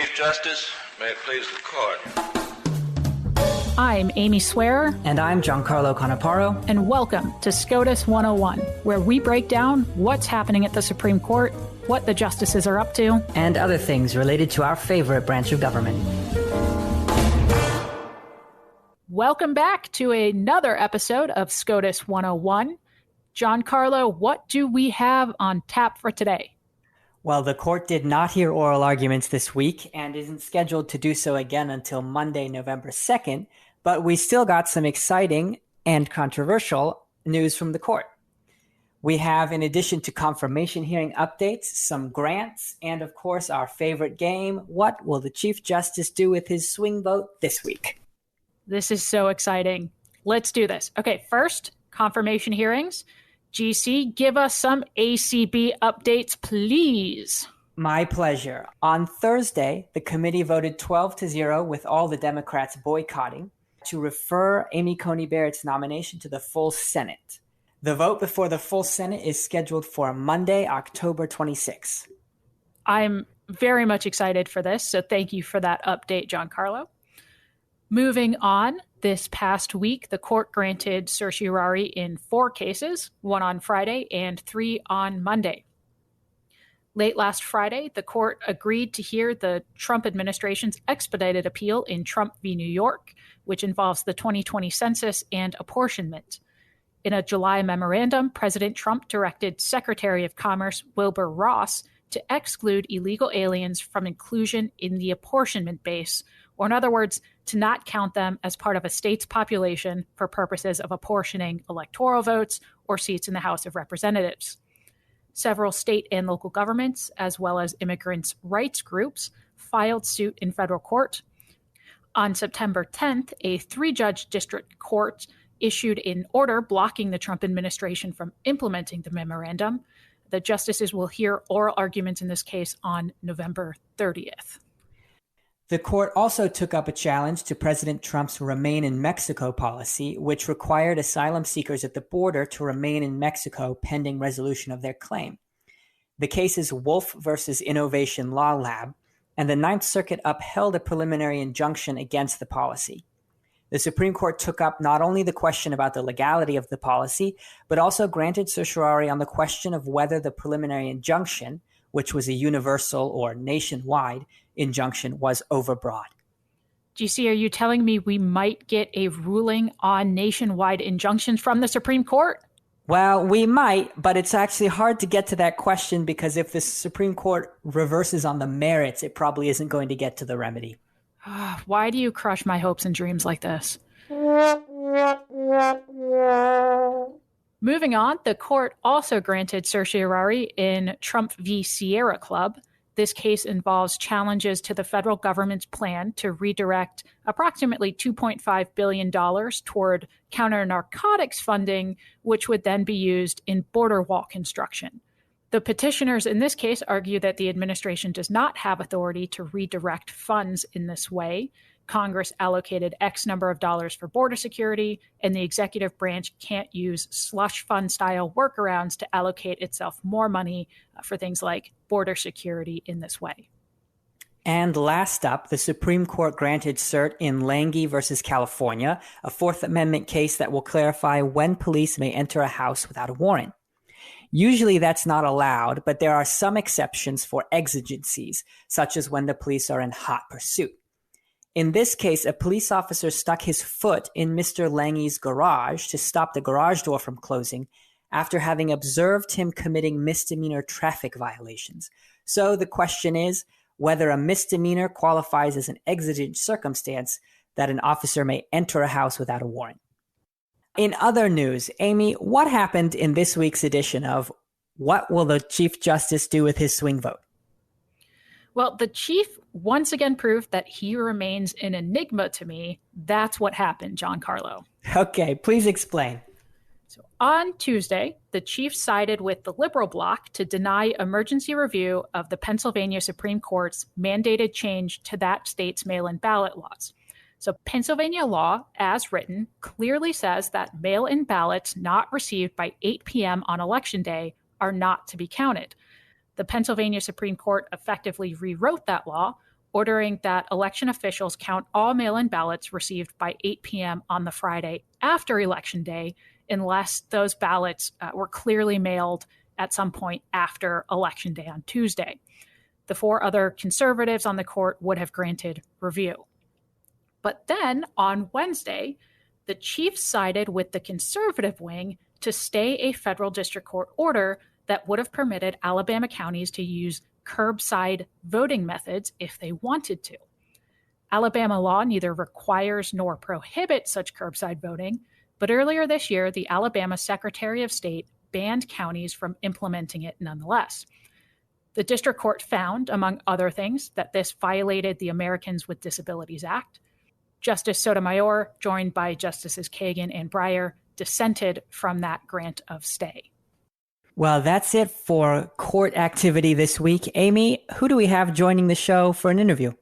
Chief Justice. May it please the court. I'm Amy Swearer. And I'm Giancarlo Canaparo. And welcome to SCOTUS 101, where we break down what's happening at the Supreme Court, what the justices are up to, and other things related to our favorite branch of government. Welcome back to another episode of SCOTUS 101. Giancarlo, what do we have on tap for today? Well, the court did not hear oral arguments this week and isn't scheduled to do so again until Monday, November 2nd, but we still got some exciting and controversial news from the court. We have, in addition to confirmation hearing updates, some grants, and of course our favorite game, what will the Chief Justice do with his swing vote this week? This is so exciting. Let's do this. Okay, first, confirmation hearings. GC, give us some ACB updates, please. My pleasure. On Thursday, the committee voted 12-0 with all the Democrats boycotting to refer Amy Coney Barrett's nomination to the full Senate. The vote before the full Senate is scheduled for Monday, October 26. I'm very much excited for this, so thank you for that update, Giancarlo. Moving on, this past week, the court granted certiorari in 4 cases, 1 on Friday and 3 on Monday. Late last Friday, the court agreed to hear the Trump administration's expedited appeal in Trump v. New York, which involves the 2020 census and apportionment. In a July memorandum, President Trump directed Secretary of Commerce Wilbur Ross to exclude illegal aliens from inclusion in the apportionment base, or in other words, to not count them as part of a state's population for purposes of apportioning electoral votes or seats in the House of Representatives. Several state and local governments, as well as immigrants' rights groups, filed suit in federal court. On September 10th, a 3-judge district court issued an order blocking the Trump administration from implementing the memorandum. The justices will hear oral arguments in this case on November 30th. The court also took up a challenge to President Trump's Remain in Mexico policy, which required asylum seekers at the border to remain in Mexico pending resolution of their claim. The case is Wolf versus Innovation Law Lab, and the Ninth Circuit upheld a preliminary injunction against the policy. The Supreme Court took up not only the question about the legality of the policy, but also granted certiorari on the question of whether the preliminary injunction, which was a universal or nationwide injunction, was overbroad. GC, are you telling me we might get a ruling on nationwide injunctions from the Supreme Court? Well, we might, but it's actually hard to get to that question because if the Supreme Court reverses on the merits, it probably isn't going to get to the remedy. Why do you crush my hopes and dreams like this? Moving on, the court also granted certiorari in Trump v. Sierra Club. This case involves challenges to the federal government's plan to redirect approximately $2.5 billion toward counter-narcotics funding, which would then be used in border wall construction. The petitioners in this case argue that the administration does not have authority to redirect funds in this way. Congress allocated X number of dollars for border security, and the executive branch can't use slush fund style workarounds to allocate itself more money for things like border security in this way. And last up, the Supreme Court granted cert in Langey versus California, a Fourth Amendment case that will clarify when police may enter a house without a warrant. Usually that's not allowed, but there are some exceptions for exigencies, such as when the police are in hot pursuit. In this case, a police officer stuck his foot in Mr. Langey's garage to stop the garage door from closing after having observed him committing misdemeanor traffic violations. So the question is whether a misdemeanor qualifies as an exigent circumstance that an officer may enter a house without a warrant. In other news, Amy, what happened in this week's edition of What Will the Chief Justice Do with His Swing Vote? Well, the chief once again proved that he remains an enigma to me. That's what happened, Giancarlo. Okay, please explain. So on Tuesday, the chief sided with the liberal bloc to deny emergency review of the Pennsylvania Supreme Court's mandated change to that state's mail-in ballot laws. So Pennsylvania law, as written, clearly says that mail-in ballots not received by 8 p.m. on Election Day are not to be counted. The Pennsylvania Supreme Court effectively rewrote that law, ordering that election officials count all mail-in ballots received by 8 p.m. on the Friday after Election Day, unless those ballots were clearly mailed at some point after Election Day on Tuesday. The 4 other conservatives on the court would have granted review. But then on Wednesday, the chief sided with the conservative wing to stay a federal district court order that would have permitted Alabama counties to use curbside voting methods if they wanted to. Alabama law neither requires nor prohibits such curbside voting, but earlier this year, the Alabama Secretary of State banned counties from implementing it nonetheless. The district court found, among other things, that this violated the Americans with Disabilities Act. Justice Sotomayor, joined by Justices Kagan and Breyer, dissented from that grant of stay. Well, that's it for court activity this week. Amy, who do we have joining the show for an interview?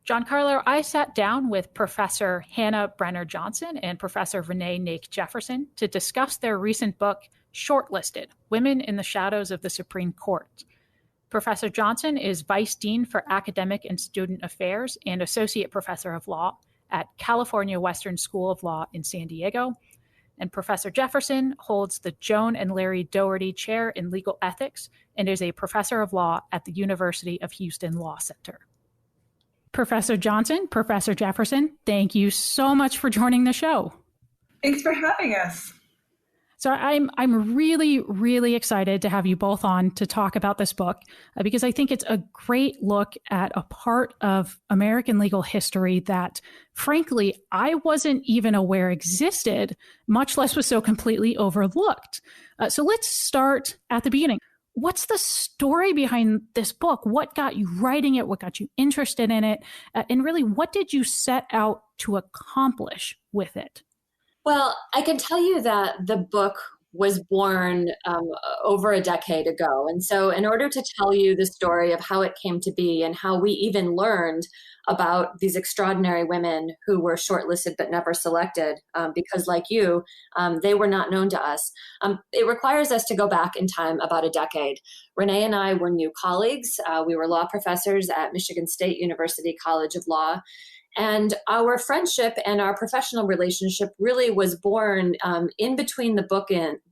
Giancarlo, I sat down with Professor Hannah Brenner Johnson and Professor Renee Knake Jefferson to discuss their recent book, Shortlisted: Women in the Shadows of the Supreme Court. Professor Johnson is Vice Dean for Academic and Student Affairs and Associate Professor of Law at California Western School of Law in San Diego. And Professor Jefferson holds the Joan and Larry Doherty Chair in Legal Ethics and is a professor of law at the University of Houston Law Center. Professor Johnson, Professor Jefferson, thank you so much for joining the show. Thanks for having us. So I'm really, really excited to have you both on to talk about this book because I think it's a great look at a part of American legal history that, frankly, I wasn't even aware existed, much less was so completely overlooked. So let's start at the beginning. What's the story behind this book? What got you writing it? What got you interested in it? And really, what did you set out to accomplish with it? Well, I can tell you that the book was born over a decade ago. And so in order to tell you the story of how it came to be and how we even learned about these extraordinary women who were shortlisted but never selected, because like you, they were not known to us, it requires us to go back in time about a decade. Renee and I were new colleagues. We were law professors at Michigan State University College of Law. And our friendship and our professional relationship really was born in between the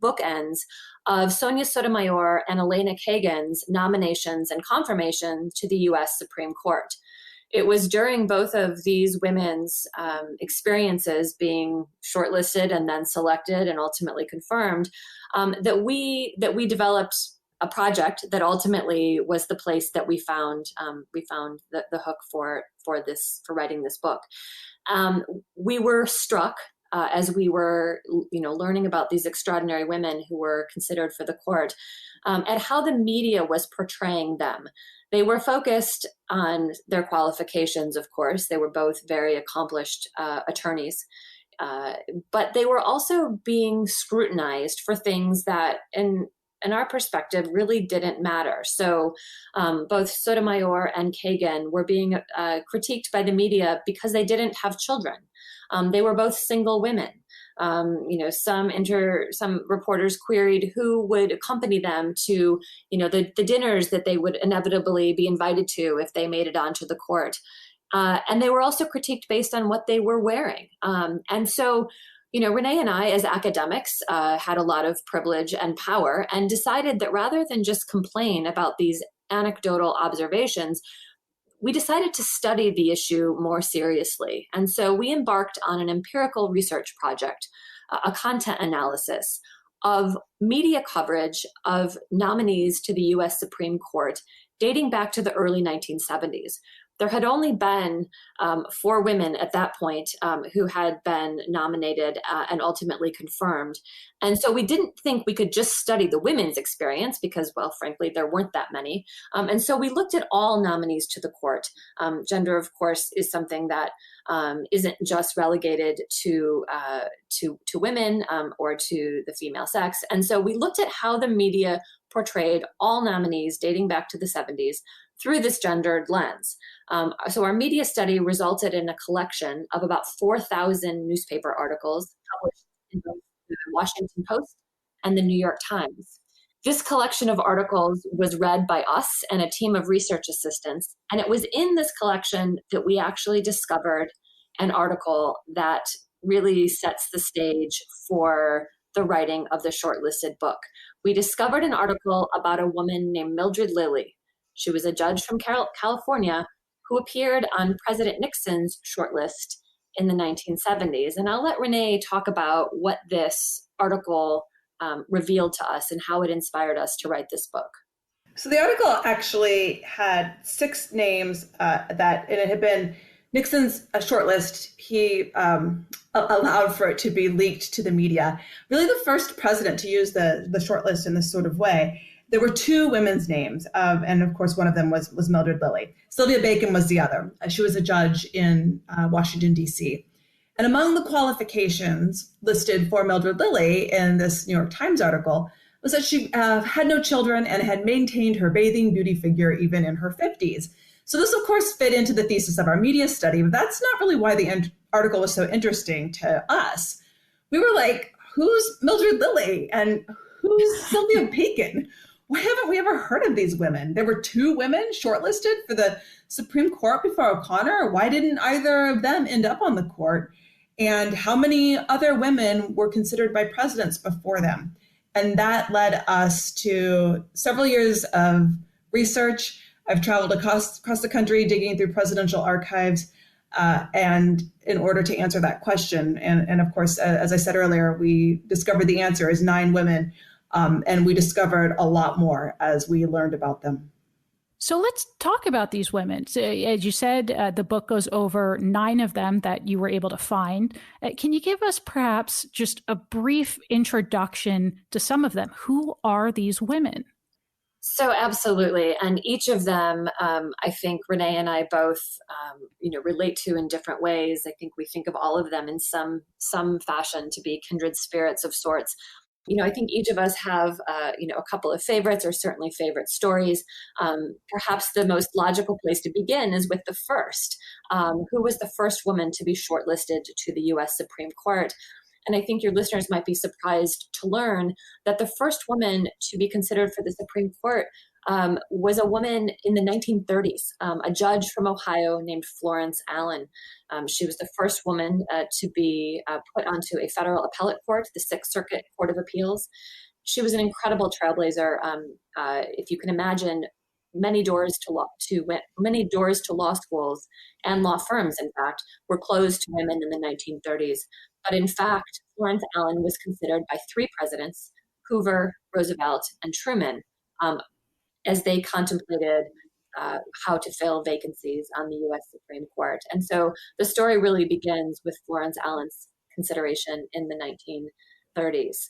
bookends of Sonia Sotomayor and Elena Kagan's nominations and confirmation to the U.S. Supreme Court. It was during both of these women's experiences being shortlisted and then selected and ultimately confirmed that we developed a project that ultimately was the place that we found the hook for writing this book. We were struck as we were learning about these extraordinary women who were considered for the court at how the media was portraying them. They were focused on their qualifications, of course. They were both very accomplished attorneys. But they were also being scrutinized for things that, in our perspective, really didn't matter. So both Sotomayor and Kagan were being critiqued by the media because they didn't have children. They were both single women. Some reporters queried who would accompany them to, the dinners that they would inevitably be invited to if they made it onto the court. And they were also critiqued based on what they were wearing. And so Renee and I, as academics, had a lot of privilege and power and decided that rather than just complain about these anecdotal observations, we decided to study the issue more seriously. And so we embarked on an empirical research project, a content analysis of media coverage of nominees to the U.S. Supreme Court dating back to the early 1970s. There had only been 4 women at that point who had been nominated and ultimately confirmed. And so we didn't think we could just study the women's experience because, well, frankly, there weren't that many. And so we looked at all nominees to the court. Gender, of course, is something that isn't just relegated to women or to the female sex. And so we looked at how the media portrayed all nominees dating back to the 70s through this gendered lens. So our media study resulted in a collection of about 4,000 newspaper articles published in both the Washington Post and the New York Times. This collection of articles was read by us and a team of research assistants. And it was in this collection that we actually discovered an article that really sets the stage for the writing of the Shortlisted book. We discovered an article about a woman named Mildred Lilly. She was a judge from California who appeared on President Nixon's shortlist in the 1970s. And I'll let Renee talk about what this article revealed to us and how it inspired us to write this book. So the article actually had 6 names and it had been Nixon's shortlist. He allowed for it to be leaked to the media. Really the first president to use the shortlist in this sort of way. There were 2 women's names, and of course one of them was Mildred Lilly. Sylvia Bacon was the other. She was a judge in Washington, D.C. And among the qualifications listed for Mildred Lilly in this New York Times article was that she had no children and had maintained her bathing beauty figure even in her 50s. So this, of course, fit into the thesis of our media study, but that's not really why the article was so interesting to us. We were like, who's Mildred Lilly and who's Sylvia Bacon? Why haven't we ever heard of these women? There were 2 women shortlisted for the Supreme Court before O'Connor. Why didn't either of them end up on the court? And how many other women were considered by presidents before them? And that led us to several years of research. I've traveled across the country digging through presidential archives and in order to answer that question. And of course, as I said earlier, we discovered the answer is 9 women. And we discovered a lot more as we learned about them. So let's talk about these women. So, as you said, the book goes over 9 of them that you were able to find. Can you give us perhaps just a brief introduction to some of them? Who are these women? So absolutely. And each of them, I think Renee and I both, relate to in different ways. I think we think of all of them in some fashion to be kindred spirits of sorts. I think each of us have, a couple of favorites or certainly favorite stories. Perhaps the most logical place to begin is with the first. Who was the first woman to be shortlisted to the U.S. Supreme Court? And I think your listeners might be surprised to learn that the first woman to be considered for the Supreme Court was a woman in the 1930s, a judge from Ohio named Florence Allen. She was the first woman to be put onto a federal appellate court, the Sixth Circuit Court of Appeals. She was an incredible trailblazer. If you can imagine, many doors to law schools and law firms, in fact, were closed to women in the 1930s. But in fact, Florence Allen was considered by 3 presidents, Hoover, Roosevelt, and Truman, as they contemplated how to fill vacancies on the U.S. Supreme Court. And so the story really begins with Florence Allen's consideration in the 1930s.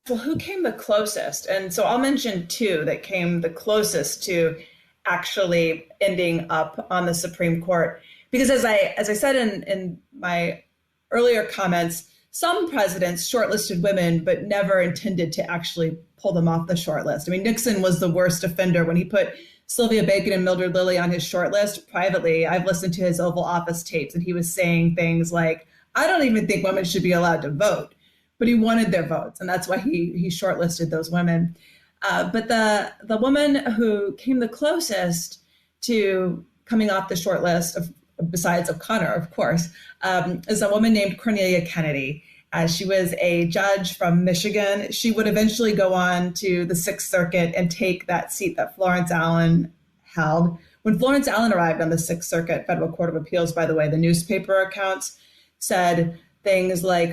Well, who came the closest? And so I'll mention 2 that came the closest to actually ending up on the Supreme Court. Because as I said in my earlier comments, some presidents shortlisted women, but never intended to actually pull them off the shortlist. I mean, Nixon was the worst offender when he put Sylvia Bacon and Mildred Lilly on his shortlist. Privately, I've listened to his Oval Office tapes, and he was saying things like, I don't even think women should be allowed to vote. But he wanted their votes, and that's why he shortlisted those women. But the woman who came the closest to coming off the shortlist, besides O'Connor, of course, is a woman named Cornelia Kennedy. She was a judge from Michigan. She would eventually go on to the Sixth Circuit and take that seat that Florence Allen held. When Florence Allen arrived on the Sixth Circuit Federal Court of Appeals, by the way, the newspaper accounts said things like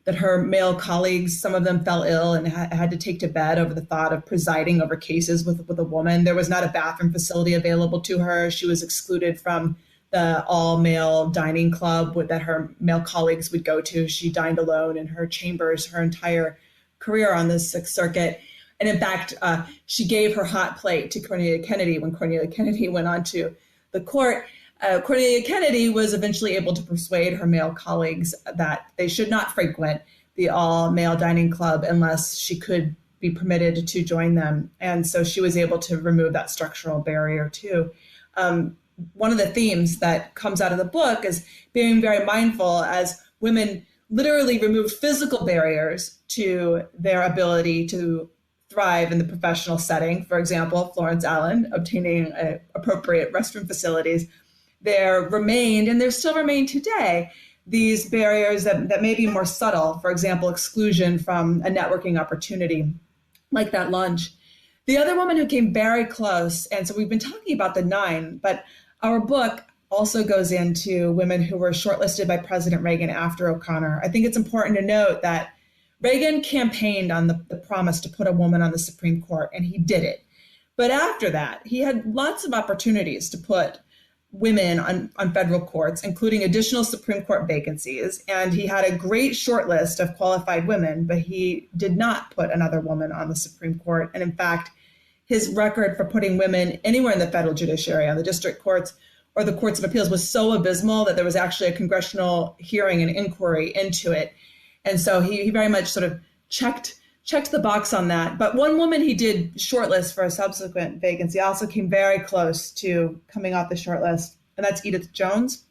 that her male colleagues, some of them fell ill and had to take to bed over the thought of presiding over cases with a woman. There was not a bathroom facility available to her. She was excluded from the all-male dining club that her male colleagues would go to. She dined alone in her chambers her entire career on the Sixth Circuit. And in fact, she gave her hot plate to Cornelia Kennedy when Cornelia Kennedy went on to the court. Cornelia Kennedy was eventually able to persuade her male colleagues that they should not frequent the all-male dining club unless she could be permitted to join them. And so she was able to remove that structural barrier too. One of the themes that comes out of the book is being very mindful as women literally removed physical barriers to their ability to thrive in the professional setting. For example, Florence Allen obtaining appropriate restroom facilities. There remained, and there still remain today, these barriers that may be more subtle. For example, exclusion from a networking opportunity like that lunch. The other woman who came very close, and so we've been talking about the 9, but our book also goes into women who were shortlisted by President Reagan after O'Connor. I think it's important to note that Reagan campaigned on the promise to put a woman on the Supreme Court, and he did it. But after that, he had lots of opportunities to put women on federal courts, including additional Supreme Court vacancies. And he had a great short list of qualified women, but he did not put another woman on the Supreme Court. And in fact, his record for putting women anywhere in the federal judiciary, on the district courts or the courts of appeals, was so abysmal that there was actually a congressional hearing and inquiry into it. And so he very much sort of checked the box on that. But one woman he did shortlist for a subsequent vacancy also came very close to coming off the shortlist, and that's Edith Jones.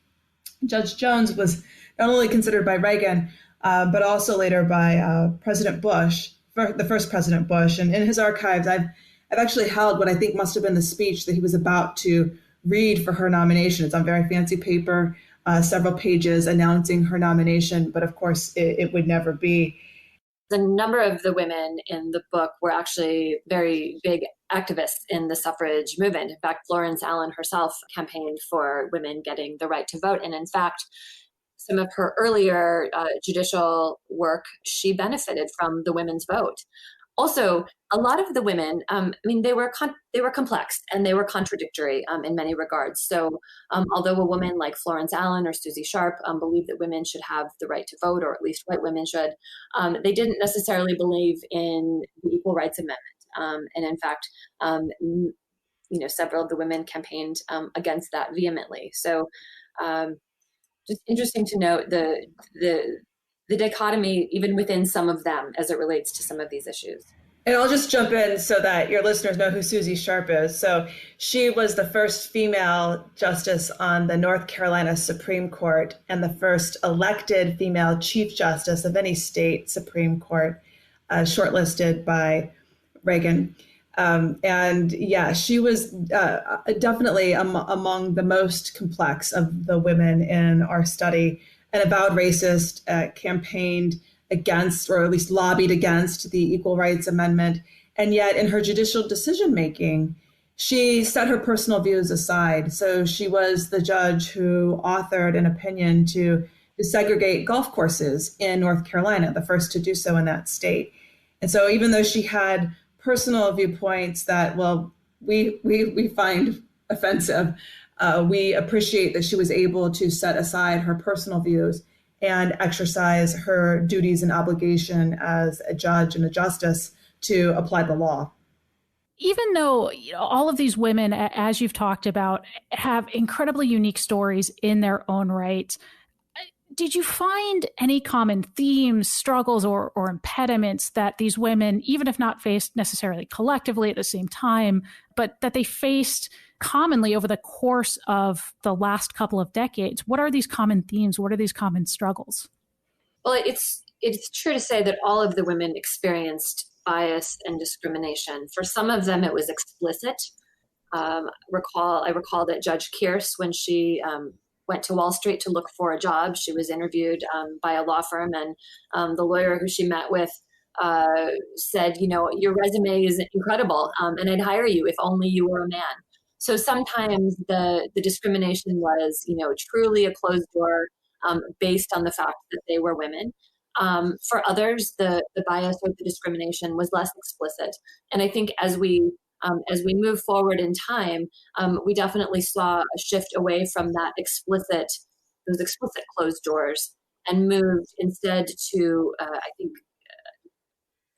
Judge Jones was not only considered by Reagan, but also later by President Bush, the first President Bush. And in his archives, I've actually held what I think must have been the speech that he was about to read for her nomination. It's on very fancy paper, several pages announcing her nomination, but of course it would never be. A number of the women in the book were actually very big activists in the suffrage movement. In fact, Florence Allen herself campaigned for women getting the right to vote. And in fact, some of her earlier judicial work, she benefited from the women's vote. Also, a lot of the women, they were complex and they were contradictory in many regards. So although a woman like Florence Allen or Suzie Sharp believed that women should have the right to vote, or at least white women should, they didn't necessarily believe in the Equal Rights Amendment. And in fact, several of the women campaigned against that vehemently. So just interesting to note the dichotomy even within some of them as it relates to some of these issues. And I'll just jump in so that your listeners know who Suzie Sharp is. So she was the first female justice on the North Carolina Supreme Court and the first elected female chief justice of any state Supreme Court, shortlisted by Reagan. And yeah, she was definitely among the most complex of the women in our study. An avowed racist, campaigned against, or at least lobbied against, the Equal Rights Amendment. And yet in her judicial decision-making, she set her personal views aside. So she was the judge who authored an opinion to desegregate golf courses in North Carolina, the first to do so in that state. And so even though she had personal viewpoints that, well, we find offensive, we appreciate that she was able to set aside her personal views and exercise her duties and obligation as a judge and a justice to apply the law. Even though all of these women, as you've talked about, have incredibly unique stories in their own right, did you find any common themes, struggles, or impediments that these women, even if not faced necessarily collectively at the same time, but that they faced commonly over the course of the last couple of decades? What are these common themes? What are these common struggles? Well, it's true to say that all of the women experienced bias and discrimination. For some of them, it was explicit. I recall that Judge Kearse, when she went to Wall Street to look for a job, she was interviewed by a law firm, and the lawyer who she met with said, your resume is incredible, and I'd hire you if only you were a man. So sometimes the discrimination was, truly a closed door based on the fact that they were women. For others, the bias or the discrimination was less explicit. And I think as we move forward in time, we definitely saw a shift away from those explicit closed doors, and moved instead to, I think,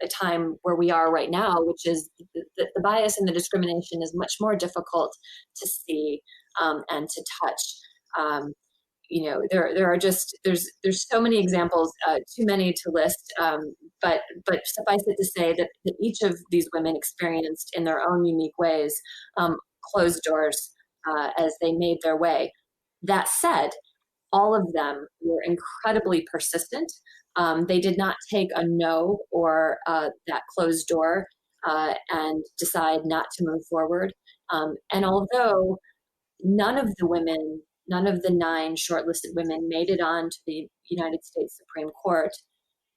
a time where we are right now, which is the bias and the discrimination is much more difficult to see and to touch. There's so many examples, too many to list, but suffice it to say that each of these women experienced in their own unique ways closed doors as they made their way. That said, all of them were incredibly persistent. They did not take a no or that closed door and decide not to move forward. And although none of the 9 shortlisted women made it on to the United States Supreme Court,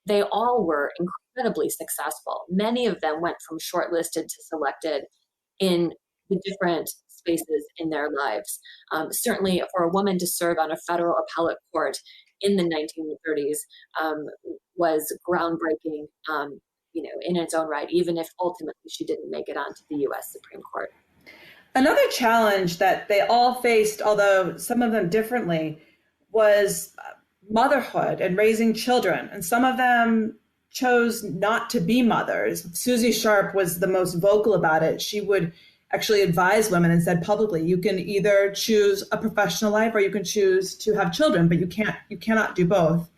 they all were incredibly successful. Many of them went from shortlisted to selected in the different spaces in their lives. Certainly for a woman to serve on a federal appellate court in the 1930s was groundbreaking, in its own right, even if ultimately she didn't make it onto the U.S. Supreme Court. Another challenge that they all faced, although some of them differently, was motherhood and raising children. And some of them chose not to be mothers. Suzie Sharp was the most vocal about it. She would actually advise women and said publicly, you can either choose a professional life or you can choose to have children, but you cannot do both.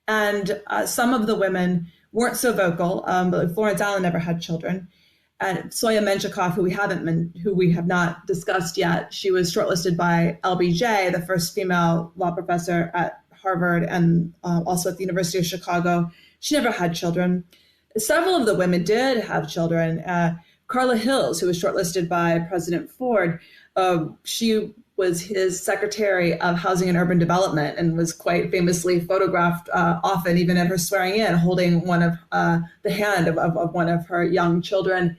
And some of the women weren't so vocal, but Florence Allen never had children. And Sonia Menchikoff, who we have not discussed yet, she was shortlisted by LBJ, the first female law professor at Harvard and also at the University of Chicago. She never had children. Several of the women did have children. Carla Hills, who was shortlisted by President Ford, she was his Secretary of Housing and Urban Development and was quite famously photographed often, even at her swearing in, holding one of the hand of one of her young children.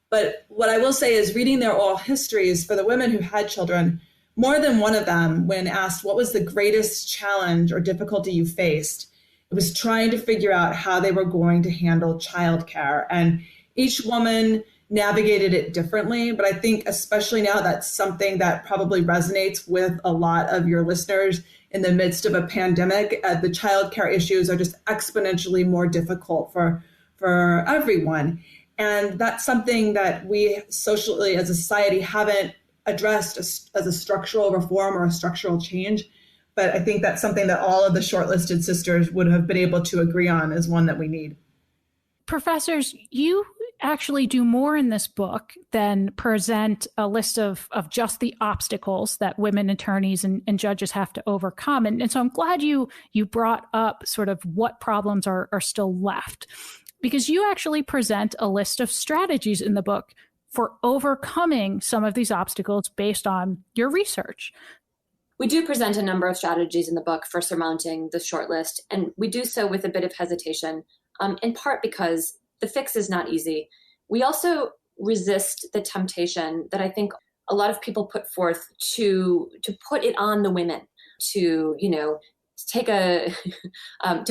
But what I will say is reading their oral histories for the women who had children, more than one of them, when asked what was the greatest challenge or difficulty you faced, it was trying to figure out how they were going to handle childcare. And each woman navigated it differently. But I think especially now, that's something that probably resonates with a lot of your listeners in the midst of a pandemic. The childcare issues are just exponentially more difficult for everyone. And that's something that we socially as a society haven't addressed as a structural reform or a structural change. But I think that's something that all of the shortlisted sisters would have been able to agree on as one that we need. Professors, you actually do more in this book than present a list of just the obstacles that women attorneys and judges have to overcome. And so I'm glad you brought up sort of what problems are still left, because you actually present a list of strategies in the book for overcoming some of these obstacles based on your research. We do present a number of strategies in the book for surmounting the shortlist, and we do so with a bit of hesitation, in part because the fix is not easy. We also resist the temptation that I think a lot of people put forth to put it on the women, to take to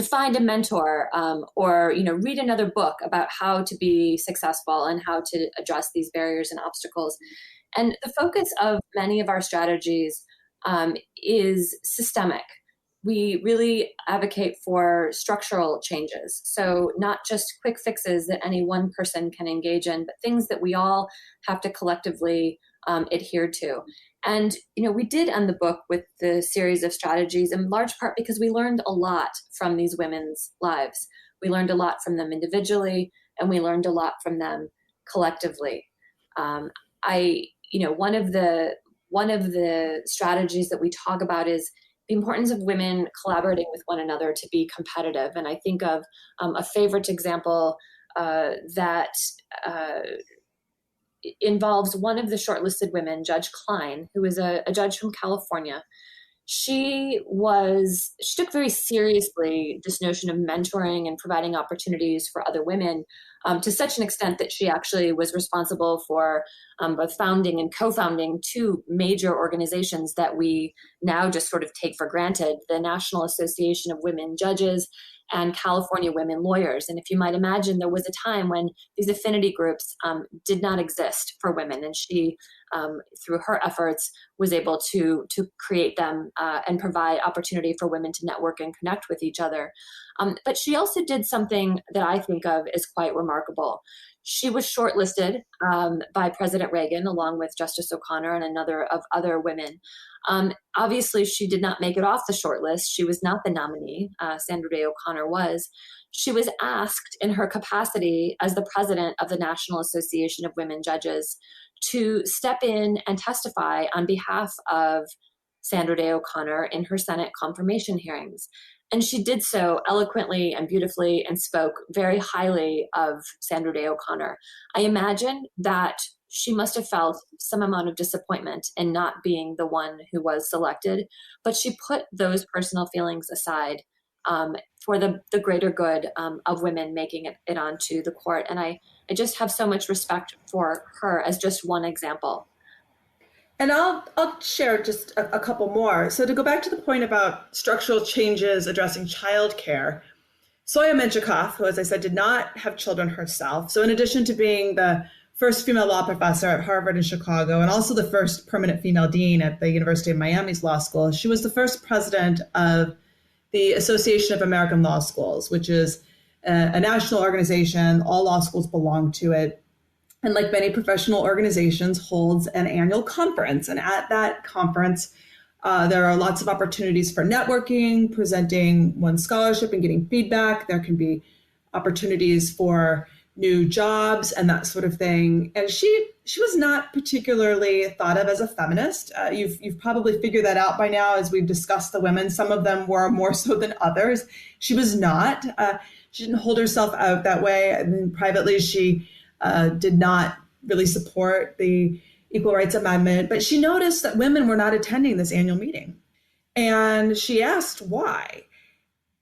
find a mentor, or read another book about how to be successful and how to address these barriers and obstacles. And the focus of many of our strategies is systemic. We really advocate for structural changes. So not just quick fixes that any one person can engage in, but things that we all have to collectively adhere to. And, we did end the book with the series of strategies in large part because we learned a lot from these women's lives. We learned a lot from them individually, and we learned a lot from them collectively. One of the strategies that we talk about is the importance of women collaborating with one another to be competitive. And I think of a favorite example that involves one of the shortlisted women, Judge Klein, who is a judge from California. She took very seriously this notion of mentoring and providing opportunities for other women, to such an extent that she actually was responsible for both founding and co-founding 2 major organizations that we now just sort of take for granted, the National Association of Women Judges and California Women Lawyers. And if you might imagine, there was a time when these affinity groups did not exist for women, and she, through her efforts, was able to create them and provide opportunity for women to network and connect with each other. But she also did something that I think of as quite remarkable. She was shortlisted by President Reagan, along with Justice O'Connor and another of other women. Obviously, she did not make it off the shortlist. She was not the nominee. Sandra Day O'Connor was. She was asked in her capacity as the president of the National Association of Women Judges to step in and testify on behalf of Sandra Day O'Connor in her Senate confirmation hearings. And she did so eloquently and beautifully and spoke very highly of Sandra Day O'Connor. I imagine that she must have felt some amount of disappointment in not being the one who was selected, but she put those personal feelings aside for the greater good of women making it onto the court. And I just have so much respect for her as just one example. And I'll share just a couple more. So to go back to the point about structural changes addressing childcare, Soya Menchikoff, who, as I said, did not have children herself. So in addition to being the first female law professor at Harvard and Chicago, and also the first permanent female dean at the University of Miami's law school, she was the first president of the Association of American Law Schools, which is a national organization. All law schools belong to it. And like many professional organizations, holds an annual conference. And at that conference, there are lots of opportunities for networking, presenting one's scholarship and getting feedback. There can be opportunities for new jobs and that sort of thing. And she was not particularly thought of as a feminist. You've probably figured that out by now as we've discussed the women. Some of them were more so than others. She was not. She didn't hold herself out that way. I mean, privately, she did not really support the Equal Rights Amendment, but she noticed that women were not attending this annual meeting. And she asked why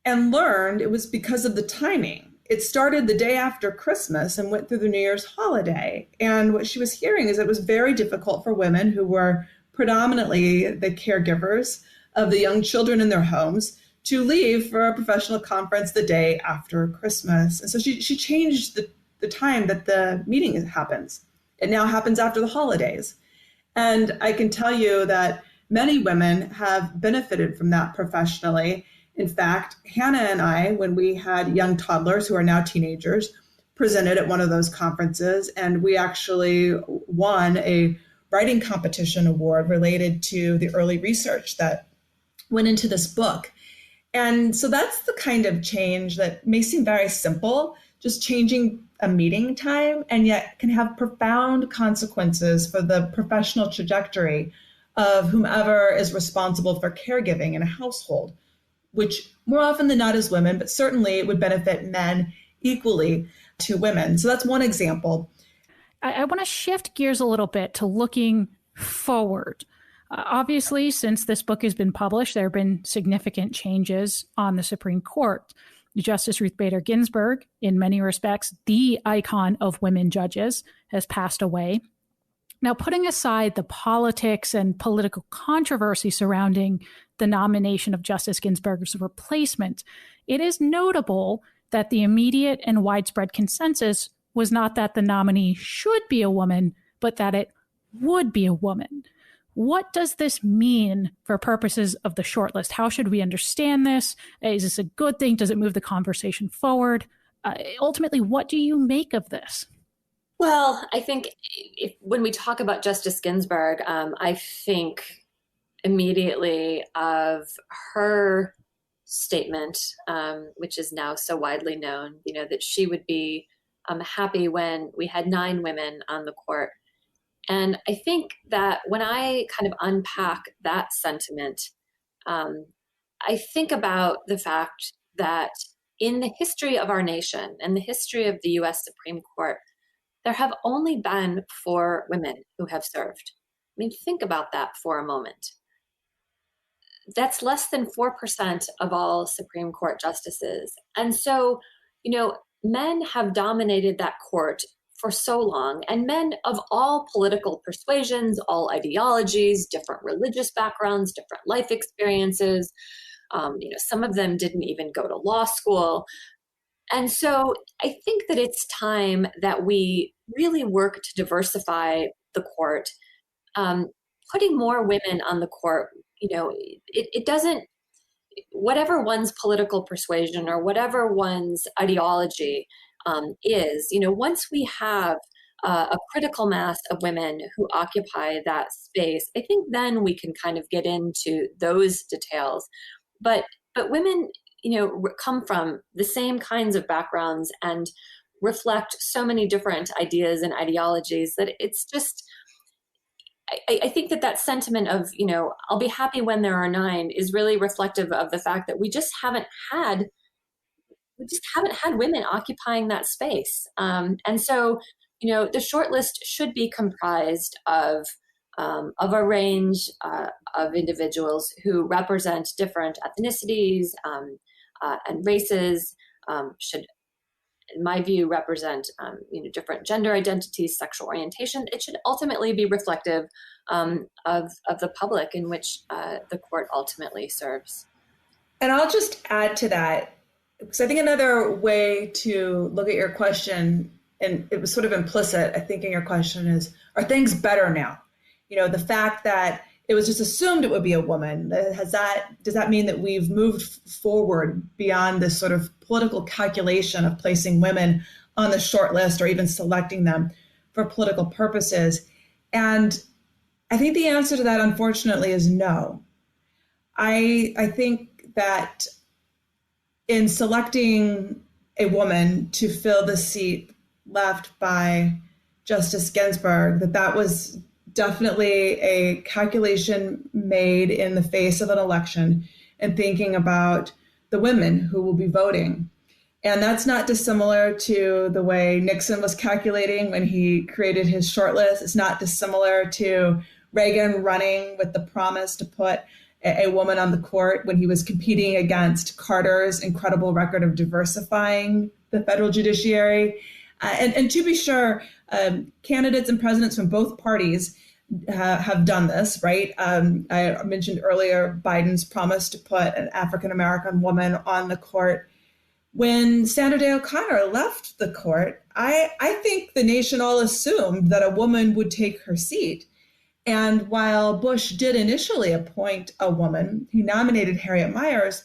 and learned it was because of the timing. It started the day after Christmas and went through the New Year's holiday. And what she was hearing is it was very difficult for women who were predominantly the caregivers of the young children in their homes to leave for a professional conference the day after Christmas. And so she changed the time that the meeting happens. It now happens after the holidays. And I can tell you that many women have benefited from that professionally. In fact, Hannah and I, when we had young toddlers who are now teenagers, presented at one of those conferences, and we actually won a writing competition award related to the early research that went into this book. And so that's the kind of change that may seem very simple, just changing a meeting time, and yet can have profound consequences for the professional trajectory of whomever is responsible for caregiving in a household, which more often than not is women, but certainly it would benefit men equally to women. So that's one example. I want to shift gears a little bit to looking forward. Obviously, since this book has been published, there have been significant changes on the Supreme Court. Justice Ruth Bader Ginsburg, in many respects, the icon of women judges, has passed away. Now, putting aside the politics and political controversy surrounding the nomination of Justice Ginsburg's replacement, it is notable that the immediate and widespread consensus was not that the nominee should be a woman, but that it would be a woman. What does this mean for purposes of the shortlist? How should we understand this? Is this a good thing? Does it move the conversation forward? Ultimately, what do you make of this? Well, I think when we talk about Justice Ginsburg, I think immediately of her statement, which is now so widely known, that she would be happy when we had 9 women on the court. And I think that when I kind of unpack that sentiment, I think about the fact that in the history of our nation and the history of the U.S. Supreme Court, there have only been 4 women who have served. I mean, think about that for a moment. That's less than 4% of all Supreme Court justices. And so, men have dominated that court for so long, and men of all political persuasions, all ideologies, different religious backgrounds, different life experiences. Some of them didn't even go to law school. And so I think that it's time that we really work to diversify the court, putting more women on the court. It doesn't, whatever one's political persuasion or whatever one's ideology is, once we have a critical mass of women who occupy that space, I think then we can kind of get into those details. But women, come from the same kinds of backgrounds and reflect so many different ideas and ideologies that it's just, I think that sentiment of, I'll be happy when there are 9 is really reflective of the fact that we just haven't had women occupying that space. And so, the shortlist should be comprised of a range of individuals who represent different ethnicities and races, should, in my view, represent different gender identities, sexual orientation. It should ultimately be reflective of the public in which the court ultimately serves. And I'll just add to that, because I think another way to look at your question, and it was sort of implicit, I think, in your question is, are things better now? The fact that it was just assumed it would be a woman, does that mean that we've moved forward beyond this sort of political calculation of placing women on the short list or even selecting them for political purposes? And I think the answer to that, unfortunately, is no. I think that in selecting a woman to fill the seat left by Justice Ginsburg, that was definitely a calculation made in the face of an election and thinking about the women who will be voting. And that's not dissimilar to the way Nixon was calculating when he created his shortlist. It's not dissimilar to Reagan running with the promise to put a woman on the court when he was competing against Carter's incredible record of diversifying the federal judiciary. And to be sure, candidates and presidents from both parties have done this, right? I mentioned earlier Biden's promise to put an African-American woman on the court. When Sandra Day O'Connor left the court, I think the nation all assumed that a woman would take her seat. And while Bush did initially appoint a woman, he nominated Harriet Miers.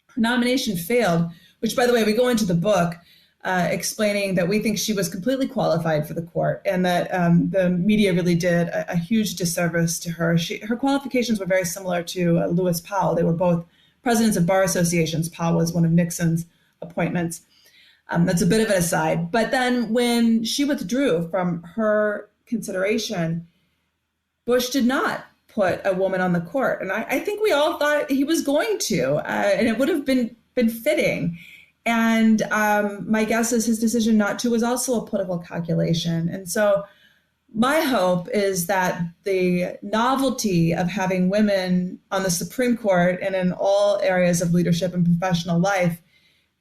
Her nomination failed, which, by the way, we go into the book explaining that we think she was completely qualified for the court and that the media really did a huge disservice to her. Her qualifications were very similar to Lewis Powell. They were both presidents of bar associations. Powell was one of Nixon's appointments. That's a bit of an aside. But then when she withdrew from her consideration, Bush did not put a woman on the court. And I think we all thought he was going to, and it would have been fitting. And my guess is his decision not to was also a political calculation. And so my hope is that the novelty of having women on the Supreme Court and in all areas of leadership and professional life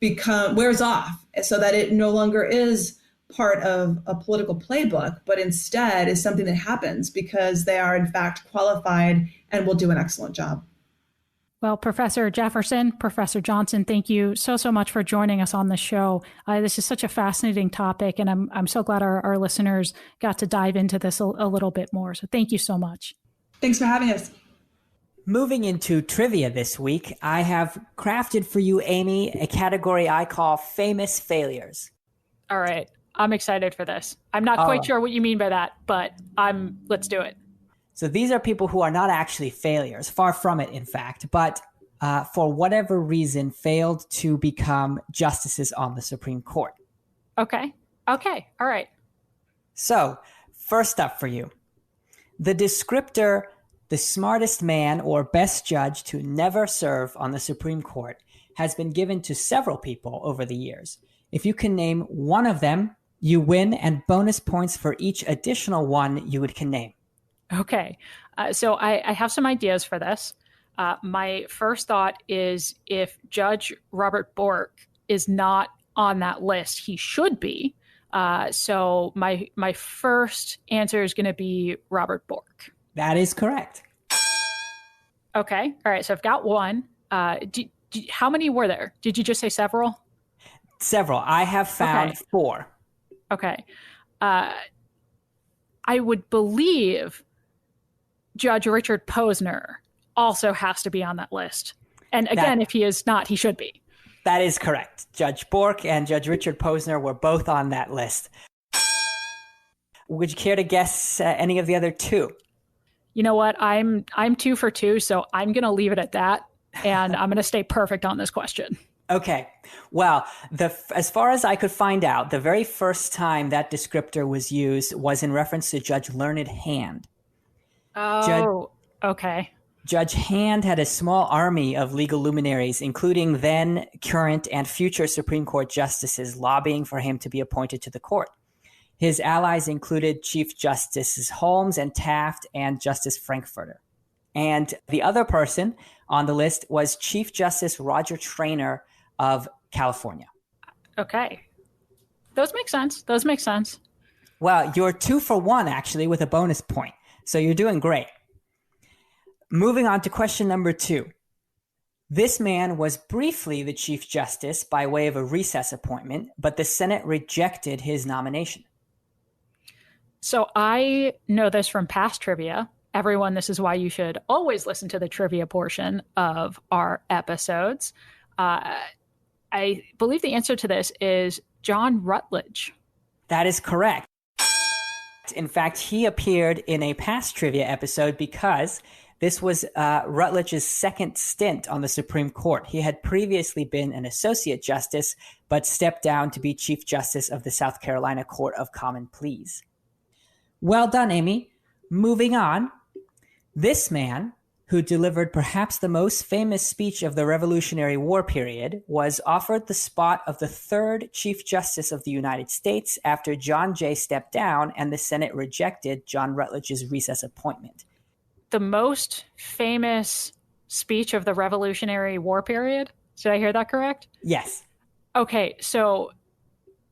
wears off, so that it no longer is part of a political playbook, but instead is something that happens because they are in fact qualified and will do an excellent job. Well, Professor Jefferson, Professor Johnson, thank you so much for joining us on the show. This is such a fascinating topic, and I'm so glad our listeners got to dive into this a little bit more. So thank you so much. Thanks for having us. Moving into trivia this week, I have crafted for you, Amy, a category I call Famous Failures. All right. I'm excited for this. I'm not quite sure what you mean by that, but let's do it. So these are people who are not actually failures, far from it, in fact, but for whatever reason failed to become justices on the Supreme Court. Okay. All right. So first up for you, the descriptor, the smartest man or best judge to never serve on the Supreme Court, has been given to several people over the years. If you can name one of them, you win, and bonus points for each additional one you can name. Okay. So I have some ideas for this. My first thought is if Judge Robert Bork is not on that list, he should be. So my first answer is going to be Robert Bork. That is correct. Okay. All right. So I've got one. How many were there? Did you just say several? Several. I have found 4. Okay. I would believe Judge Richard Posner also has to be on that list. And again, if he is not, he should be. That is correct. Judge Bork and Judge Richard Posner were both on that list. Would you care to guess any of the other 2? You know what? I'm 2 for 2, so I'm going to leave it at that. And I'm going to stay perfect on this question. Okay. Well, as far as I could find out, the very first time that descriptor was used was in reference to Judge Learned Hand. Oh, okay. Judge Hand had a small army of legal luminaries, including then, current, and future Supreme Court justices, lobbying for him to be appointed to the court. His allies included Chief Justices Holmes and Taft and Justice Frankfurter. And the other person on the list was Chief Justice Roger Traynor of California. Okay. Those make sense. Well, you're 2 for 1, actually, with a bonus point. So you're doing great. Moving on to question number 2. This man was briefly the Chief Justice by way of a recess appointment, but the Senate rejected his nomination. So I know this from past trivia. Everyone, this is why you should always listen to the trivia portion of our episodes. I believe the answer to this is John Rutledge. That is correct. In fact, he appeared in a past trivia episode because this was Rutledge's second stint on the Supreme Court. He had previously been an associate justice, but stepped down to be Chief Justice of the South Carolina Court of Common Pleas. Well done, Amy. Moving on. This man, who delivered perhaps the most famous speech of the Revolutionary War period, was offered the spot of the third Chief Justice of the United States after John Jay stepped down and the Senate rejected John Rutledge's recess appointment. The most famous speech of the Revolutionary War period? Did I hear that correct? Yes. Okay, so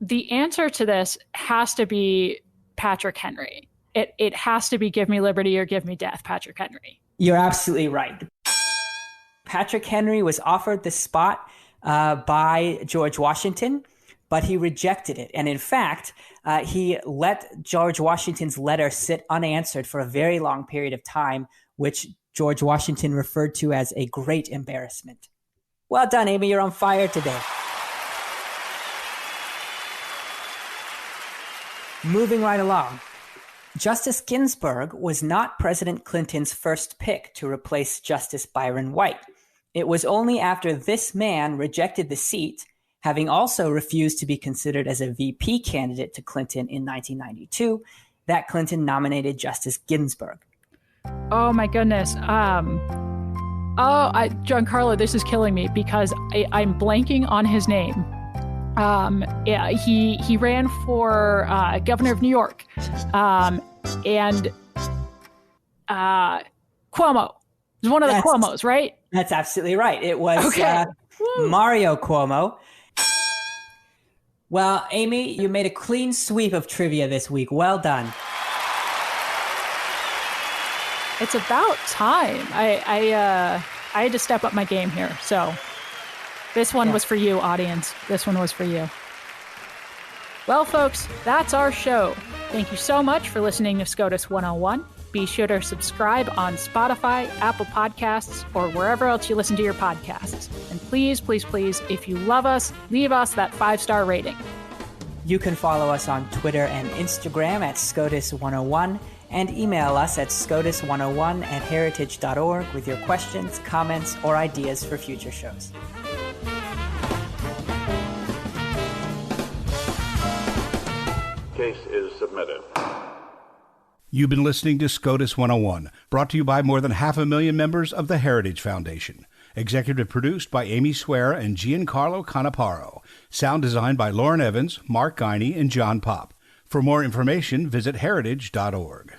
the answer to this has to be Patrick Henry. It has to be Give Me Liberty or Give Me Death, Patrick Henry. You're absolutely right. Patrick Henry was offered the spot by George Washington, but he rejected it. And in fact, he let George Washington's letter sit unanswered for a very long period of time, which George Washington referred to as a great embarrassment. Well done, Amy. You're on fire today. Moving right along. Justice Ginsburg was not President Clinton's first pick to replace Justice Byron White. It was only after this man rejected the seat, having also refused to be considered as a VP candidate to Clinton in 1992, that Clinton nominated Justice Ginsburg. Oh my goodness. Giancarlo, this is killing me because I'm blanking on his name. He ran for governor of New York, and Cuomo. It was one of the Cuomos, right? That's absolutely right. It was okay. Mario Cuomo. Well, Amy, you made a clean sweep of trivia this week. Well done. It's about time. I had to step up my game here, so this one was for you, audience. This one was for you. Well, folks, that's our show. Thank you so much for listening to SCOTUS 101. Be sure to subscribe on Spotify, Apple Podcasts, or wherever else you listen to your podcasts. And please, please, please, if you love us, leave us that 5-star rating. You can follow us on Twitter and Instagram at SCOTUS101 and email us at SCOTUS101@heritage.org with your questions, comments, or ideas for future shows. Case is submitted. You've been listening to SCOTUS 101, brought to you by more than 500,000 members of the Heritage Foundation. Executive produced by Amy Swear and Giancarlo Canaparo. Sound designed by Lauren Evans, Mark Guiney, and John Popp. For more information, visit heritage.org.